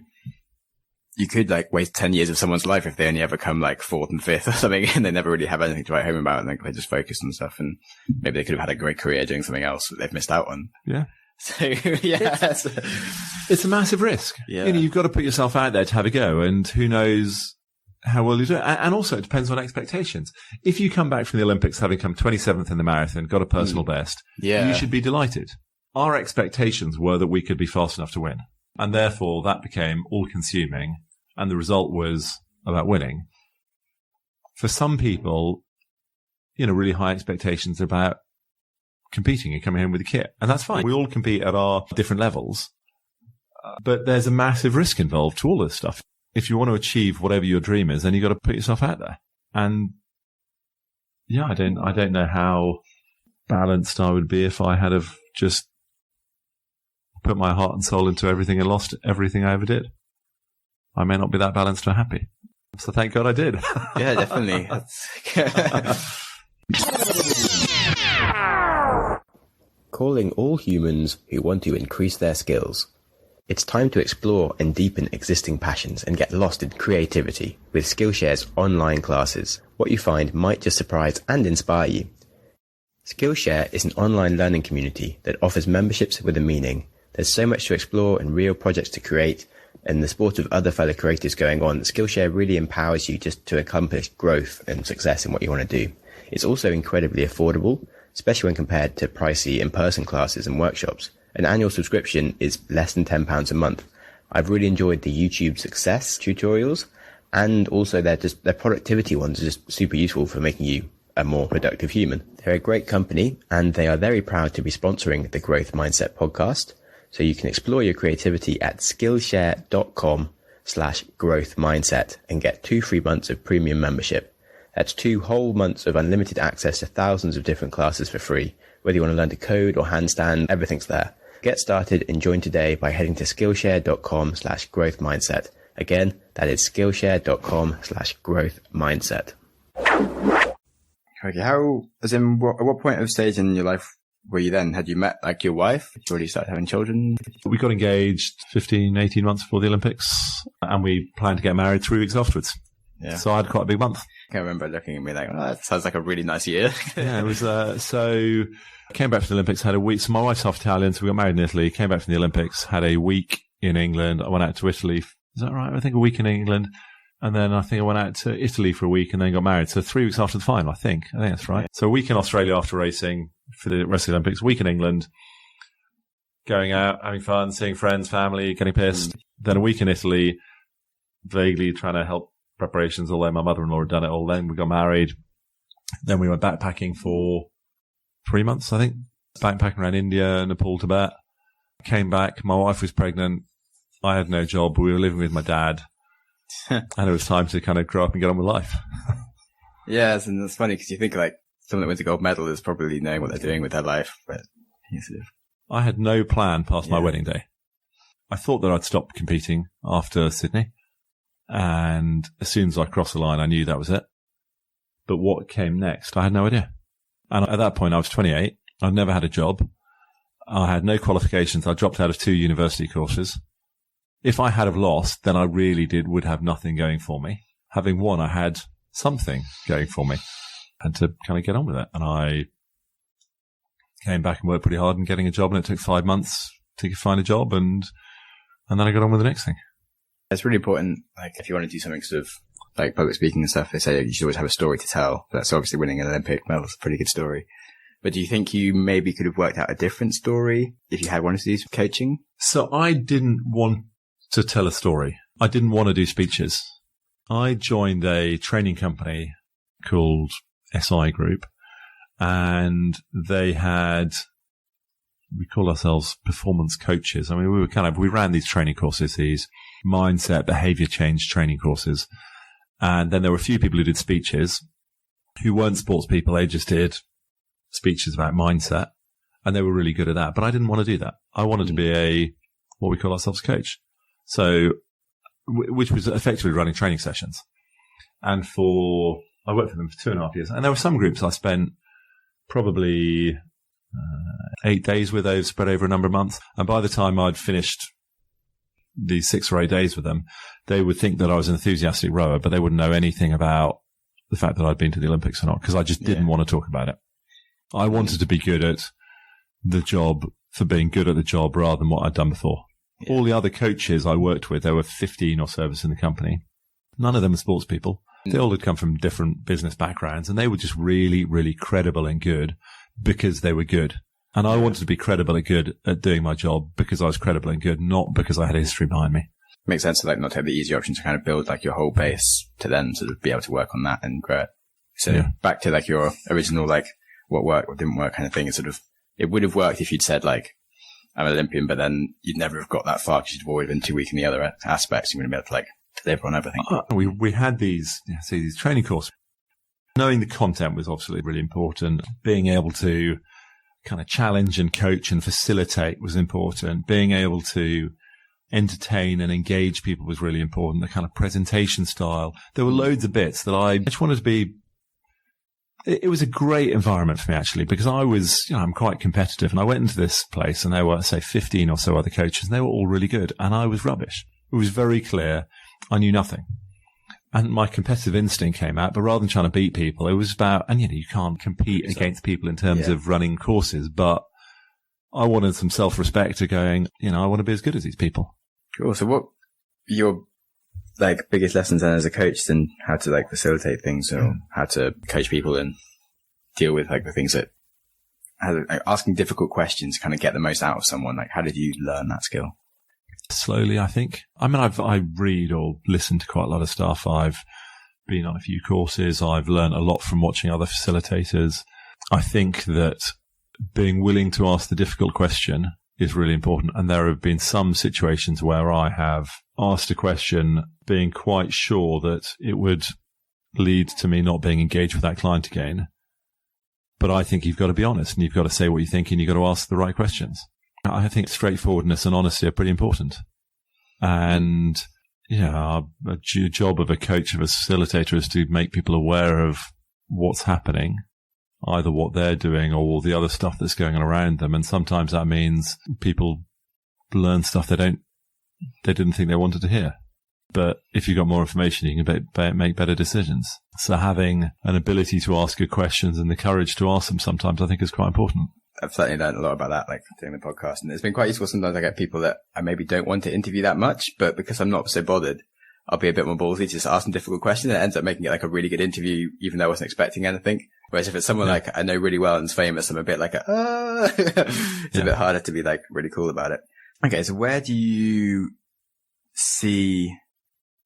you could, like, waste 10 years of someone's life if they only ever come, like, 4th and 5th or something and they never really have anything to write home about and they just focus on stuff, and maybe they could have had a great career doing something else that they've missed out on. Yeah. So, yeah. It's a massive risk. Yeah. You've got to put yourself out there to have a go, and who knows how well you do it. And also, it depends on expectations. If you come back from the Olympics having come 27th in the marathon, got a personal best, you should be delighted. Our expectations were that we could be fast enough to win. And therefore, that became all-consuming, and the result was about winning. For some people, really high expectations about competing and coming home with a kit. And that's fine. We all compete at our different levels. But there's a massive risk involved to all this stuff. If you want to achieve whatever your dream is, then you've got to put yourself out there. And yeah, I don't know how balanced I would be if I had have just put my heart and soul into everything and lost everything I ever did. I may not be that balanced or happy. So thank God I did. Yeah, definitely. Calling all humans who want to increase their skills. It's time to explore and deepen existing passions and get lost in creativity with Skillshare's online classes. What you find might just surprise and inspire you. Skillshare is an online learning community that offers memberships with a meaning. There's so much to explore and real projects to create, and the support of other fellow creators going on. Skillshare really empowers you just to accomplish growth and success in what you want to do. It's also incredibly affordable, especially when compared to pricey in-person classes and workshops. An annual subscription is less than £10 a month. I've really enjoyed the YouTube success tutorials, and also their productivity ones are just super useful for making you a more productive human. They're a great company, and they are very proud to be sponsoring the Growth Mindset podcast. So you can explore your creativity at Skillshare.com/growth mindset and get 2 free months of premium membership. That's 2 whole months of unlimited access to thousands of different classes for free. Whether you want to learn to code or handstand, everything's there. Get started and join today by heading to Skillshare.com/growth mindset. Again, that is Skillshare.com/growth mindset. Okay, at what point of stage in your life were you then? Had you met, like, your wife? Had you already started having children? We got engaged 15, 18 months before the Olympics, and we planned to get married 3 weeks afterwards. Yeah. So I had quite a big month. I remember looking at me like, that sounds like a really nice year. Yeah, it was, so came back from the Olympics, had a week. So my wife's half Italian, so we got married in Italy, came back from the Olympics, had a week in England. I went out to Italy. Is that right? I think a week in England. And then I think I went out to Italy for a week and then got married. So 3 weeks after the final, I think that's right. So a week in Australia after racing for the rest of the Olympics, a week in England, going out, having fun, seeing friends, family, getting pissed. Then a week in Italy, vaguely trying to help preparations, although my mother-in-law had done it all. Then we got married. Then we went backpacking for 3 months, I think. Backpacking around India, Nepal, Tibet. Came back. My wife was pregnant. I had no job. We were living with my dad. And it was time to kind of grow up and get on with life. Yeah, and it's funny because you think like someone that wins a gold medal is probably knowing what they're doing with their life, but I had no plan past my wedding day. I thought that I'd stop competing after Sydney. And as soon as I crossed the line, I knew that was it. But what came next, I had no idea. And at that point, I was 28. I'd never had a job. I had no qualifications. I dropped out of 2 university courses. If I had have lost, then I really would have nothing going for me. Having won, I had something going for me. I had to kind of get on with it. And I came back and worked pretty hard in getting a job, and it took 5 months to find a job, and then I got on with the next thing. It's really important, like, if you want to do something sort of like public speaking and stuff, they say you should always have a story to tell. That's obviously winning an Olympic medal is a pretty good story. But do you think you maybe could have worked out a different story if you had wanted to do some coaching? So I didn't want to tell a story. I didn't want to do speeches. I joined a training company called SI Group, and we call ourselves performance coaches. I mean, we ran these training courses, these mindset, behavior change training courses. And then there were a few people who did speeches who weren't sports people. They just did speeches about mindset, and they were really good at that. But I didn't want to do that. I wanted to be what we call ourselves coach. So, which was effectively running training sessions. And I worked for them for 2.5 years. And there were some groups I spent probably 8 days with those spread over a number of months. And by the time I'd finished these 6 or 8 days with them, they would think that I was an enthusiastic rower, but they wouldn't know anything about the fact that I'd been to the Olympics or not, because I just didn't want to talk about it. I wanted to be good at the job for being good at the job rather than what I'd done before. Yeah. All the other coaches I worked with, there were 15 or so of us in the company. None of them were sports people. They all had come from different business backgrounds, and they were just really, really credible and good because they were good. And I wanted to be credible and good at doing my job because I was credible and good, not because I had a history behind me. Makes sense to not take the easy option to kind of build like your whole base to then sort of be able to work on that and grow it. So back to like your original, like what worked, what didn't work kind of thing. It's sort of, it would have worked if you'd said like, I'm an Olympian, but then you'd never have got that far because you'd always been too weak in the other aspects. You wouldn't be able to like deliver on everything. We had these training courses. Knowing the content was obviously really important. Being able to kind of challenge and coach and facilitate was important. Being able to entertain and engage people was really important. The kind of presentation style. There were loads of bits that I just wanted to be. It was a great environment for me, actually, because I was, I'm quite competitive, and I went into this place and there were, say, 15 or so other coaches, and they were all really good, and I was rubbish. It was very clear I knew nothing. And my competitive instinct came out, but rather than trying to beat people, it was about, and you can't compete against people in terms of running courses, but I wanted some self-respect to going, I want to be as good as these people. Cool. So what your like biggest lessons then as a coach and how to like facilitate things or how to coach people and deal with like the things that asking difficult questions, kind of get the most out of someone. Like how did you learn that skill? Slowly, I think. I mean, I read or listen to quite a lot of stuff. I've been on a few courses. I've learned a lot from watching other facilitators. I think that being willing to ask the difficult question is really important. And there have been some situations where I have asked a question being quite sure that it would lead to me not being engaged with that client again. But I think you've got to be honest and you've got to say what you think and you've got to ask the right questions. I think straightforwardness and honesty are pretty important. And a job of a coach, of a facilitator, is to make people aware of what's happening, either what they're doing or all the other stuff that's going on around them. And sometimes that means people learn stuff they didn't think they wanted to hear. But if you've got more information, you can make better decisions. So having an ability to ask good questions and the courage to ask them sometimes, I think, is quite important. I've certainly learned a lot about that, like doing the podcast. And it's been quite useful. Sometimes I get people that I maybe don't want to interview that much, but because I'm not so bothered, I'll be a bit more ballsy to just ask them difficult questions, and it ends up making it like a really good interview, even though I wasn't expecting anything. Whereas if it's someone like I know really well and is famous, I'm a bit like, it's a bit harder to be like really cool about it. Okay. So where do you see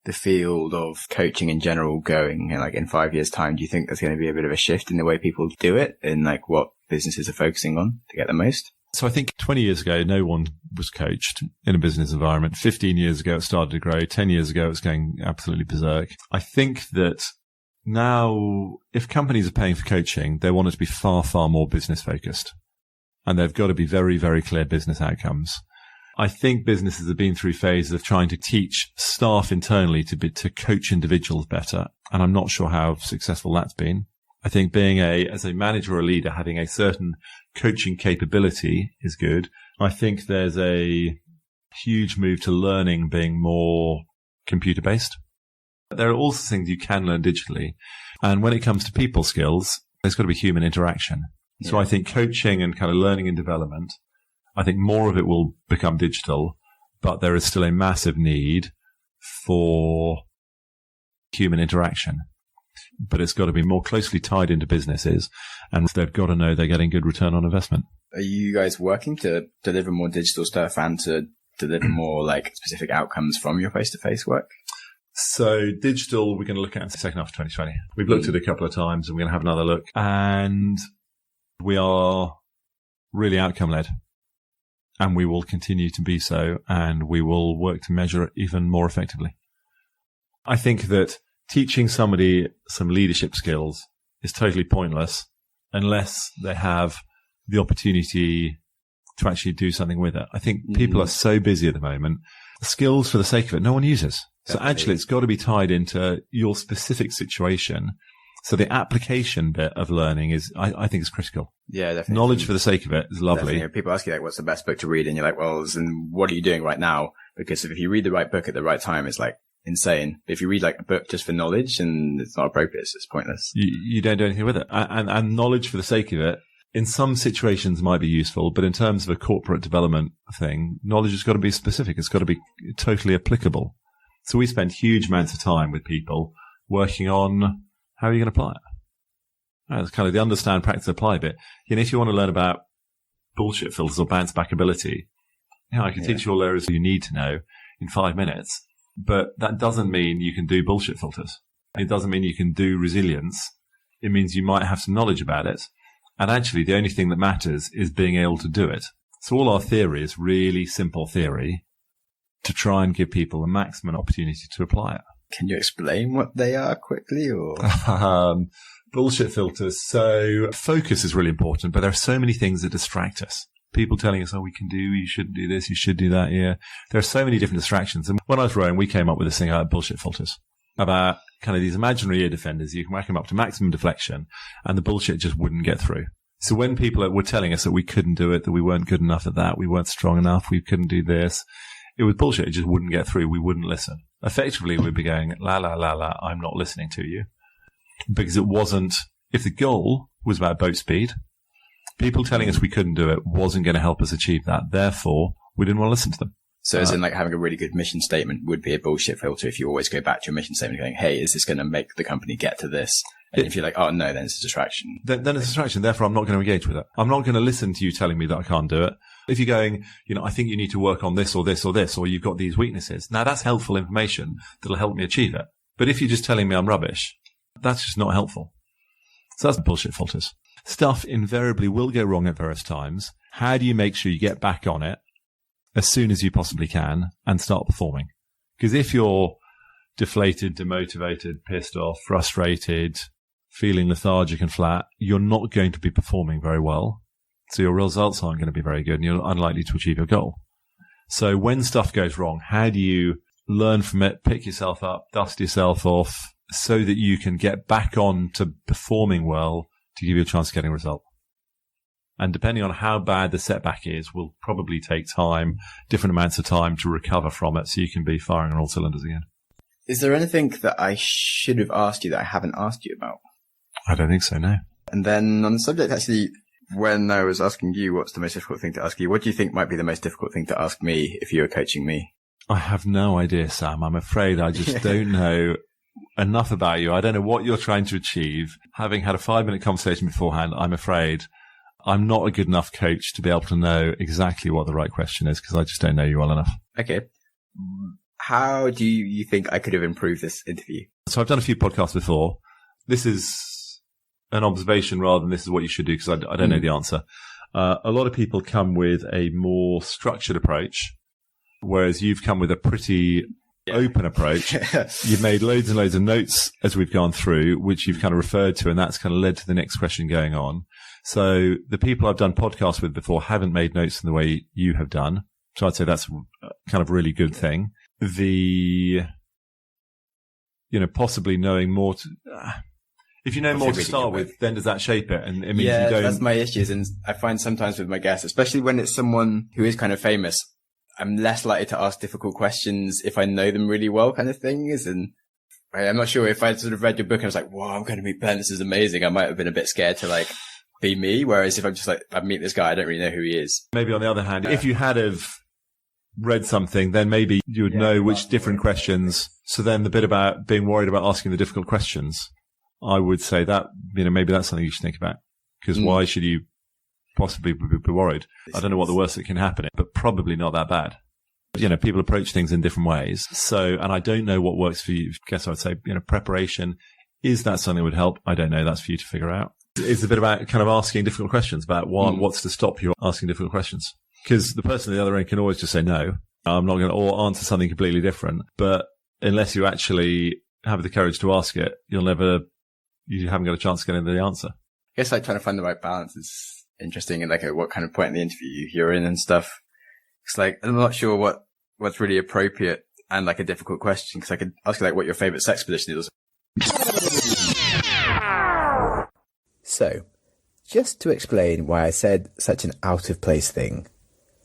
the field of coaching in general going, like in 5 years' time? Do you think there's going to be a bit of a shift in the way people do it, in like what businesses are focusing on to get the most? So I think 20 years ago, no one was coached in a business environment. 15 years ago, it started to grow. 10 years ago, it was going absolutely berserk. I think that now, if companies are paying for coaching, they want it to be far, far more business focused. And they've got to be very, very clear business outcomes. I think businesses have been through phases of trying to teach staff internally to coach individuals better. And I'm not sure how successful that's been. I think being as a manager or a leader, having a certain coaching capability is good. I think there's a huge move to learning being more computer based. There are also things you can learn digitally. And when it comes to people skills, there's got to be human interaction. Yeah. So I think coaching and kind of learning and development, I think more of it will become digital, but there is still a massive need for human interaction. But it's got to be more closely tied into businesses, and they've got to know they're getting good return on investment. Are you guys working to deliver more digital stuff and to deliver more like specific outcomes from your face-to-face work? So digital, we're going to look at in the second half of 2020. We've looked at it a couple of times, and we're going to have another look. And we are really outcome-led, and we will continue to be so, and we will work to measure it even more effectively. I think that teaching somebody some leadership skills is totally pointless unless they have the opportunity to actually do something with it. I think people are so busy at the moment. Skills for the sake of it, no one uses. So actually, it's got to be tied into your specific situation. So the application bit of learning is, I think, is critical. Yeah, definitely. Knowledge for the sake of it is lovely. Definitely. People ask you, like, what's the best book to read? And you're like, well, and what are you doing right now? Because if you read the right book at the right time, it's like insane. If you read like a book just for knowledge and it's not appropriate, it's pointless. You don't do anything with it. And knowledge for the sake of it, in some situations might be useful, but in terms of a corporate development thing, knowledge has got to be specific. It's got to be totally applicable. So we spend huge amounts of time with people working on how are you going to apply it. That's kind of the understand, practice, apply bit. You know, if you want to learn about bullshit filters or bounce back ability, I can teach you all areas you need to know in 5 minutes. But that doesn't mean you can do bullshit filters. It doesn't mean you can do resilience. It means you might have some knowledge about it. And actually, the only thing that matters is being able to do it. So all our theory is really simple theory to try and give people the maximum opportunity to apply it. Can you explain what they are quickly? Or bullshit filters. So focus is really important, but there are so many things that distract us. People telling us, you shouldn't do this, you should do that. Yeah. There are so many different distractions. And when I was rowing, we came up with this thing about bullshit filters, about kind of these imaginary ear defenders. You can whack them up to maximum deflection and the bullshit just wouldn't get through. So when people were telling us that we couldn't do it, that we weren't good enough at that, we weren't strong enough, we couldn't do this, it was bullshit. It just wouldn't get through. We wouldn't listen. Effectively, we'd be going, la, la, la, la, I'm not listening to you. Because it wasn't, if the goal was about boat speed, people telling us we couldn't do it wasn't going to help us achieve that. Therefore, we didn't want to listen to them. So as in like having a really good mission statement would be a bullshit filter if you always go back to your mission statement going, hey, is this going to make the company get to this? And if you're like, oh no, then it's a distraction. Then it's a distraction. Therefore, I'm not going to engage with it. I'm not going to listen to you telling me that I can't do it. If you're going, I think you need to work on this or this or this, or you've got these weaknesses. Now that's helpful information that'll help me achieve it. But if you're just telling me I'm rubbish, that's just not helpful. So that's bullshit filters. Stuff invariably will go wrong at various times. How do you make sure you get back on it as soon as you possibly can and start performing? Because if you're deflated, demotivated, pissed off, frustrated, feeling lethargic and flat, you're not going to be performing very well. So your results aren't going to be very good and you're unlikely to achieve your goal. So when stuff goes wrong, how do you learn from it, pick yourself up, dust yourself off so that you can get back on to performing well to give you a chance of getting a result? And depending on how bad the setback is, will probably take time, different amounts of time to recover from it so you can be firing on all cylinders again. Is there anything that I should have asked you that I haven't asked you about? I don't think so, no. And then on the subject, actually, when I was asking you what's the most difficult thing to ask you, what do you think might be the most difficult thing to ask me if you were coaching me? I have no idea, Sam. I'm afraid I just don't know enough about you. I don't know what you're trying to achieve. Having had a 5-minute conversation beforehand, I'm afraid I'm not a good enough coach to be able to know exactly what the right question is because I just don't know you well enough. Okay. How do you think I could have improved this interview? So I've done a few podcasts before. This is an observation rather than this is what you should do because I don't know the answer. A lot of people come with a more structured approach, whereas you've come with a pretty open approach. You've made loads and loads of notes as we've gone through, which you've kind of referred to, and that's kind of led to the next question going on. So the people I've done podcasts with before haven't made notes in the way you have done. So I'd say that's kind of a really good thing. Possibly knowing more if you know more to start with, then does that shape it? And it means you don't. That's my issues. And I find sometimes with my guests, especially when it's someone who is kind of famous, I'm less likely to ask difficult questions if I know them really well, kind of thing. And I'm not sure if I sort of read your book and I was like, wow, I'm going to meet Ben. This is amazing. I might have been a bit scared to like be me. Whereas if I'm just like, I meet this guy, I don't really know who he is. Maybe on the other hand, if you had have read something, then maybe you would know which different questions. So then the bit about being worried about asking the difficult questions, I would say that, maybe that's something you should think about. Because why should you possibly be worried? I don't know what the worst that can happen is, but probably not that bad. People approach things in different ways. So, and I don't know what works for you. I guess I would say, preparation. Is that something that would help? I don't know. That's for you to figure out. It's a bit about kind of asking difficult questions about what's to stop you asking difficult questions. Because the person at the other end can always just say, no, I'm not going to, or answer something completely different. But unless you actually have the courage to ask it, you haven't got a chance to get into the answer. I guess like trying to find the right balance is interesting and like at what kind of point in the interview you're in and stuff. It's like, I'm not sure what's really appropriate and like a difficult question because I could ask you like what your favorite sex position is. So, just to explain why I said such an out of place thing,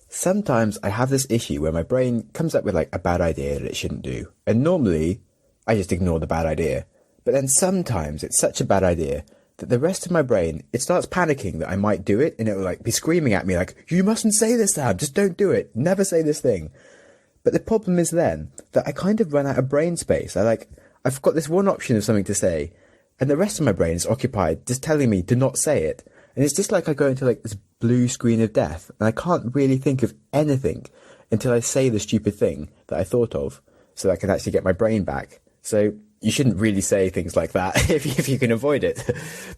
sometimes I have this issue where my brain comes up with like a bad idea that it shouldn't do. And normally I just ignore the bad idea. But then sometimes it's such a bad idea that the rest of my brain, it starts panicking that I might do it and it will like be screaming at me like, you mustn't say this, Sam, just don't do it. Never say this thing. But the problem is then that I kind of run out of brain space. I've got this one option of something to say and the rest of my brain is occupied just telling me to not say it. And it's just like I go into like this blue screen of death and I can't really think of anything until I say the stupid thing that I thought of so I can actually get my brain back. So you shouldn't really say things like that if you can avoid it.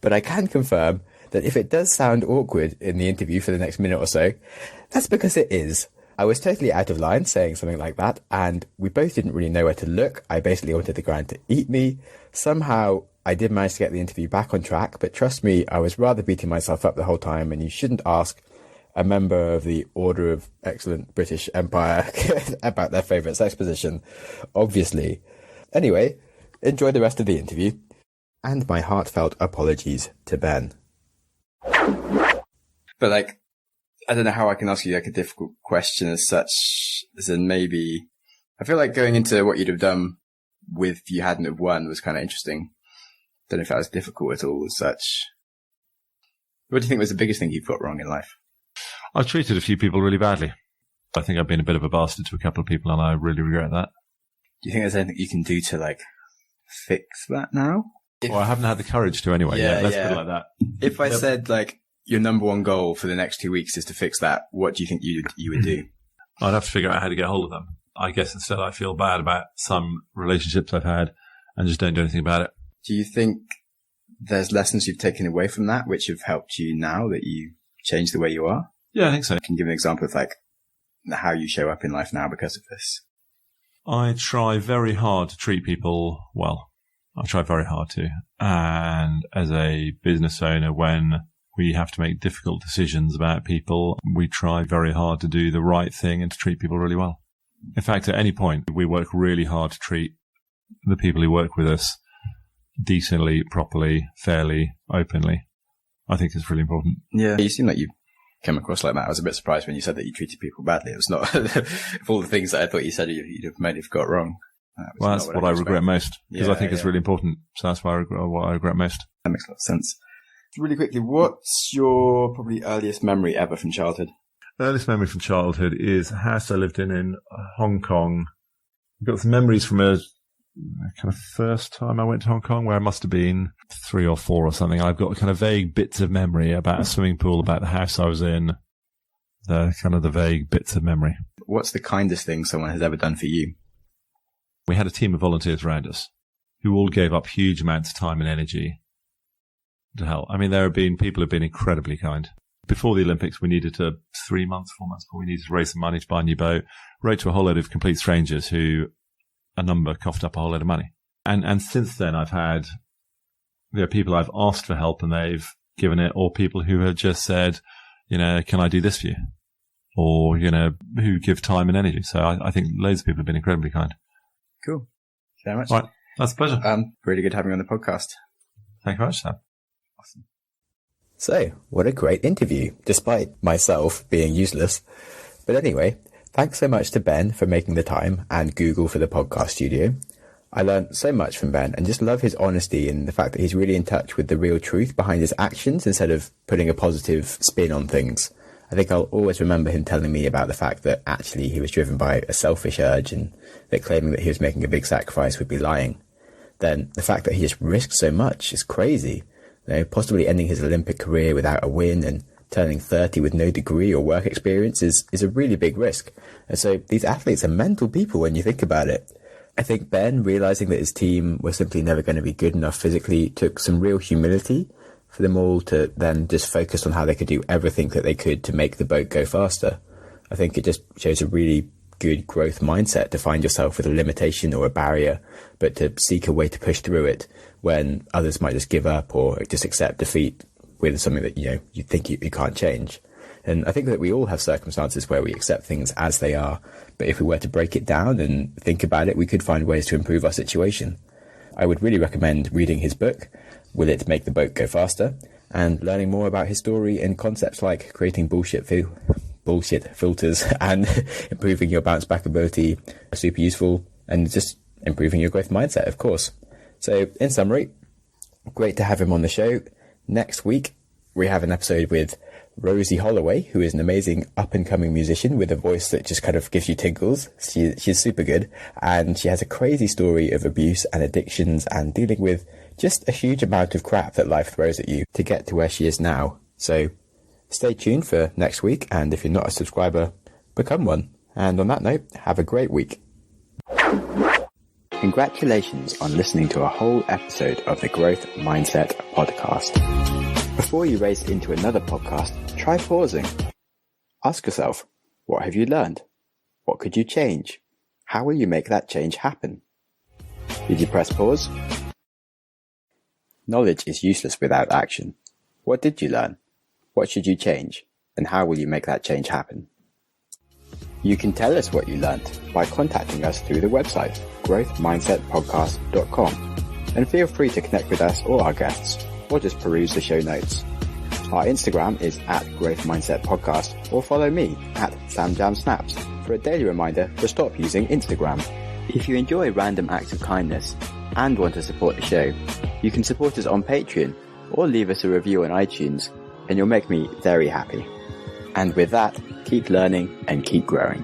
But I can confirm that if it does sound awkward in the interview for the next minute or so, that's because it is. I was totally out of line saying something like that, and we both didn't really know where to look. I basically wanted the ground to eat me. Somehow I did manage to get the interview back on track, but trust me, I was rather beating myself up the whole time, and you shouldn't ask a member of the Order of Excellent British Empire about their favourite sex position, obviously. Anyway, enjoy the rest of the interview, and my heartfelt apologies to Ben. But like, I don't know how I can ask you like a difficult question as such, as in maybe, I feel like going into what you'd have done with You Hadn't Have Won was kind of interesting. Don't know if that was difficult at all as such. What do you think was the biggest thing you've got wrong in life? I've treated a few people really badly. I think I've been a bit of a bastard to a couple of people and I really regret that. Do you think there's anything you can do to like fix that now? Well, I haven't had the courage to anyway. Yeah, let's put it like that. If I said like your number one goal for the next 2 weeks is to fix that, what do you think you would do? I'd have to figure out how to get hold of them. I guess instead I feel bad about some relationships I've had and just don't do anything about it. Do you think there's lessons you've taken away from that which have helped you now that you changed the way you are? Yeah, I think so. Can you give an example of like how you show up in life now because of this? I try very hard to treat people well. I try very hard to. And as a business owner, when we have to make difficult decisions about people, we try very hard to do the right thing and to treat people really well. In fact, at any point, we work really hard to treat the people who work with us decently, properly, fairly, openly. I think it's really important. Yeah. You seem like you came across like that. I was a bit surprised when you said that you treated people badly. It was not of all the things that I thought you said you'd have maybe got wrong. Well, that's what I regret most because I think it's really important. So that's why I regret most. That makes a lot of sense. Really quickly, what's your probably earliest memory ever from childhood? Earliest memory from childhood is a house I lived in Hong Kong. I've got some memories from a kind of first time I went to Hong Kong, where I must have been 3 or 4 or something. I've got kind of vague bits of memory about a swimming pool, about the house I was in, the vague bits of memory. What's the kindest thing someone has ever done for you? We had a team of volunteers around us who all gave up huge amounts of time and energy to help. I mean, there have been people who have been incredibly kind. Before the Olympics, we needed 4 months before we needed to raise some money to buy a new boat. Wrote to a whole load of complete strangers who a number coughed up a whole load of money. And since then I've had, people I've asked for help and they've given it, or people who have just said, can I do this for you? Or, who give time and energy. So I think loads of people have been incredibly kind. Cool. Thank you very much. All right. That's a pleasure. Really good having you on the podcast. Thank you very much, Sam. Awesome. So, what a great interview, despite myself being useless. But anyway, thanks so much to Ben for making the time, and Google for the podcast studio. I learned so much from Ben and just love his honesty and the fact that he's really in touch with the real truth behind his actions instead of putting a positive spin on things. I think I'll always remember him telling me about the fact that actually he was driven by a selfish urge, and that claiming that he was making a big sacrifice would be lying. Then the fact that he just risked so much is crazy. Possibly ending his Olympic career without a win and turning 30 with no degree or work experience is a really big risk. And so these athletes are mental people when you think about it. I think Ben, realizing that his team was simply never going to be good enough physically, took some real humility for them all to then just focus on how they could do everything that they could to make the boat go faster. I think it just shows a really good growth mindset to find yourself with a limitation or a barrier, but to seek a way to push through it when others might just give up or just accept defeat with something that, you think you can't change. And I think that we all have circumstances where we accept things as they are, but if we were to break it down and think about it, we could find ways to improve our situation. I would really recommend reading his book, Will It Make the Boat Go Faster?, and learning more about his story and concepts like creating bullshit filters and improving your bounce back ability are super useful, and just improving your growth mindset, of course. So in summary, great to have him on the show. Next week, we have an episode with Rosie Holloway, who is an amazing up-and-coming musician with a voice that just kind of gives you tingles. She's super good, and she has a crazy story of abuse and addictions and dealing with just a huge amount of crap that life throws at you to get to where she is now. So stay tuned for next week, and if you're not a subscriber, become one. And on that note, have a great week. Congratulations on listening to a whole episode of the Growth Mindset podcast. Before you race into another podcast, try pausing. Ask yourself, what have you learned? What could you change? How will you make that change happen? Did you press pause? Knowledge is useless without action. What did you learn? What should you change? And how will you make that change happen? You can tell us what you learned by contacting us through the website, growthmindsetpodcast.com. And feel free to connect with us or our guests, or just peruse the show notes. Our Instagram is @growthmindsetpodcast, or follow me @SamJamSnaps for a daily reminder to stop using Instagram. If you enjoy random acts of kindness and want to support the show, you can support us on Patreon or leave us a review on iTunes, and you'll make me very happy. And with that, keep learning and keep growing.